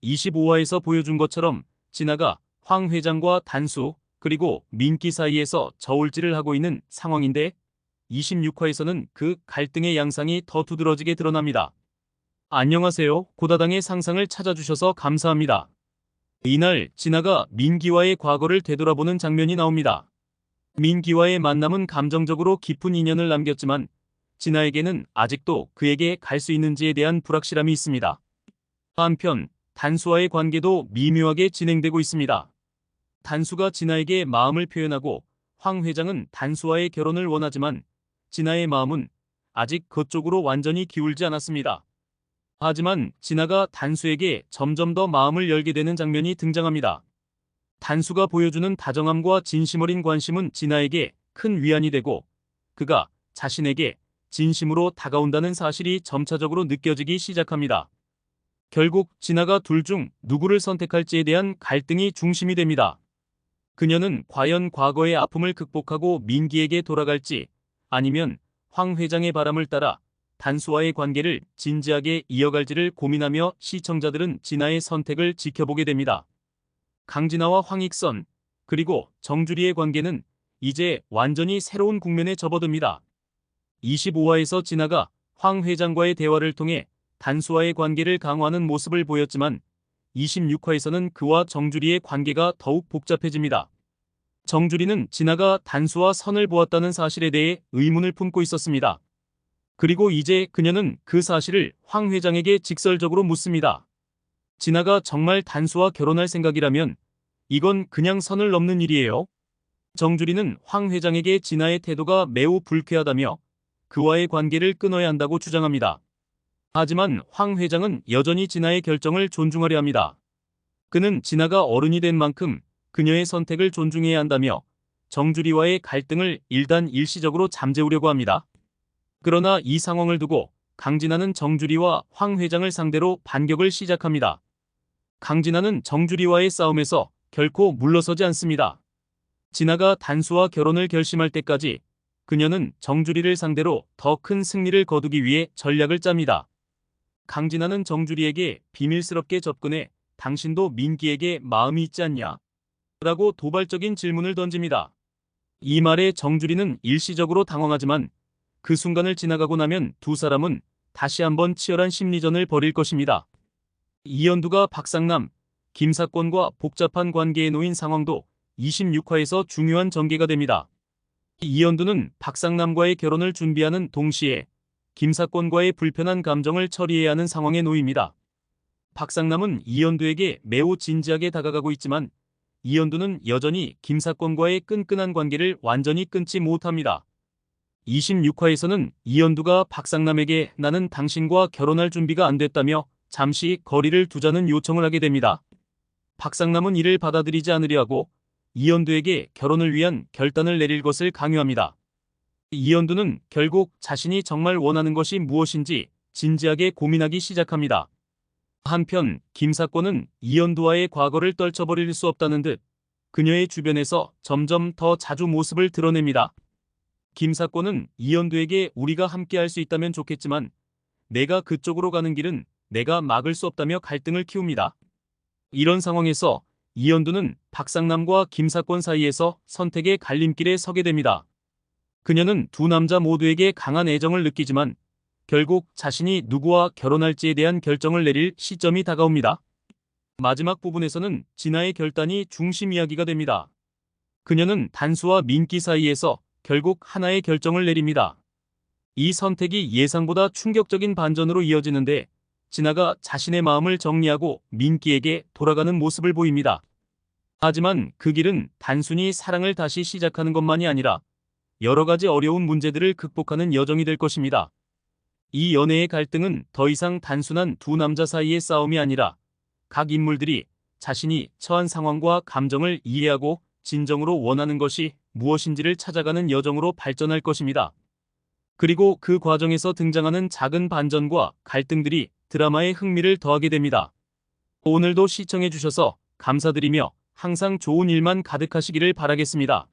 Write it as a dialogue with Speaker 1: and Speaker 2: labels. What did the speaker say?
Speaker 1: 25화에서 보여준 것처럼 진아가 황 회장과 단수 그리고 민기 사이에서 저울질을 하고 있는 상황인데 26화에서는 그 갈등의 양상이 더 두드러지게 드러납니다. 안녕하세요. 고다당의 상상을 찾아주셔서 감사합니다. 이날 진아가 민기와의 과거를 되돌아보는 장면이 나옵니다. 민기와의 만남은 감정적으로 깊은 인연을 남겼지만 진아에게는 아직도 그에게 갈 수 있는지에 대한 불확실함이 있습니다. 한편 단수와의 관계도 미묘하게 진행되고 있습니다. 단수가 진아에게 마음을 표현하고 황 회장은 단수와의 결혼을 원하지만 진아의 마음은 아직 그쪽으로 완전히 기울지 않았습니다. 하지만 진아가 단수에게 점점 더 마음을 열게 되는 장면이 등장합니다. 단수가 보여주는 다정함과 진심 어린 관심은 진아에게 큰 위안이 되고 그가 자신에게 진심으로 다가온다는 사실이 점차적으로 느껴지기 시작합니다. 결국 진아가 둘 중 누구를 선택할지에 대한 갈등이 중심이 됩니다. 그녀는 과연 과거의 아픔을 극복하고 민기에게 돌아갈지 아니면 황 회장의 바람을 따라 단수와의 관계를 진지하게 이어갈지를 고민하며 시청자들은 진아의 선택을 지켜보게 됩니다. 강진아와 황익선 그리고 정주리의 관계는 이제 완전히 새로운 국면에 접어듭니다. 25화에서 진아가 황 회장과의 대화를 통해 단수와의 관계를 강화하는 모습을 보였지만 26화에서는 그와 정주리의 관계가 더욱 복잡해집니다. 정주리는 진아가 단수와 선을 보았다는 사실에 대해 의문을 품고 있었습니다. 그리고 이제 그녀는 그 사실을 황 회장에게 직설적으로 묻습니다. 진아가 정말 단수와 결혼할 생각이라면 이건 그냥 선을 넘는 일이에요. 정주리는 황 회장에게 진아의 태도가 매우 불쾌하다며 그와의 관계를 끊어야 한다고 주장합니다. 하지만 황 회장은 여전히 진아의 결정을 존중하려 합니다. 그는 진아가 어른이 된 만큼 그녀의 선택을 존중해야 한다며 정주리와의 갈등을 일단 일시적으로 잠재우려고 합니다. 그러나 이 상황을 두고 강진아는 정주리와 황 회장을 상대로 반격을 시작합니다. 강진아는 정주리와의 싸움에서 결코 물러서지 않습니다. 진아가 단수와 결혼을 결심할 때까지 그녀는 정주리를 상대로 더 큰 승리를 거두기 위해 전략을 짭니다. 강진아는 정주리에게 비밀스럽게 접근해 당신도 민기에게 마음이 있지 않냐? 라고 도발적인 질문을 던집니다. 이 말에 정주리는 일시적으로 당황하지만 그 순간을 지나가고 나면 두 사람은 다시 한번 치열한 심리전을 벌일 것입니다. 이연두가 박상남, 김사권과 복잡한 관계에 놓인 상황도 26화에서 중요한 전개가 됩니다. 이연두는 박상남과의 결혼을 준비하는 동시에 김사권과의 불편한 감정을 처리해야 하는 상황에 놓입니다. 박상남은 이연두에게 매우 진지하게 다가가고 있지만 이연두는 여전히 김사권과의 끈끈한 관계를 완전히 끊지 못합니다. 26화에서는 이연두가 박상남에게 나는 당신과 결혼할 준비가 안 됐다며 잠시 거리를 두자는 요청을 하게 됩니다. 박상남은 이를 받아들이지 않으려 하고 이연두에게 결혼을 위한 결단을 내릴 것을 강요합니다. 이연두는 결국 자신이 정말 원하는 것이 무엇인지 진지하게 고민하기 시작합니다. 한편 김사권은 이연두와의 과거를 떨쳐버릴 수 없다는 듯 그녀의 주변에서 점점 더 자주 모습을 드러냅니다. 김사권은 이연두에게 우리가 함께 할 수 있다면 좋겠지만 내가 그쪽으로 가는 길은 내가 막을 수 없다며 갈등을 키웁니다. 이런 상황에서 이연두는 박상남과 김사권 사이에서 선택의 갈림길에 서게 됩니다. 그녀는 두 남자 모두에게 강한 애정을 느끼지만 결국 자신이 누구와 결혼할지에 대한 결정을 내릴 시점이 다가옵니다. 마지막 부분에서는 진아의 결단이 중심 이야기가 됩니다. 그녀는 단수와 민기 사이에서 결국 하나의 결정을 내립니다. 이 선택이 예상보다 충격적인 반전으로 이어지는데 진아가 자신의 마음을 정리하고 민기에게 돌아가는 모습을 보입니다. 하지만 그 길은 단순히 사랑을 다시 시작하는 것만이 아니라 여러 가지 어려운 문제들을 극복하는 여정이 될 것입니다. 이 연애의 갈등은 더 이상 단순한 두 남자 사이의 싸움이 아니라 각 인물들이 자신이 처한 상황과 감정을 이해하고 진정으로 원하는 것이 무엇인지를 찾아가는 여정으로 발전할 것입니다. 그리고 그 과정에서 등장하는 작은 반전과 갈등들이 드라마의 흥미를 더하게 됩니다. 오늘도 시청해주셔서 감사드리며 항상 좋은 일만 가득하시기를 바라겠습니다.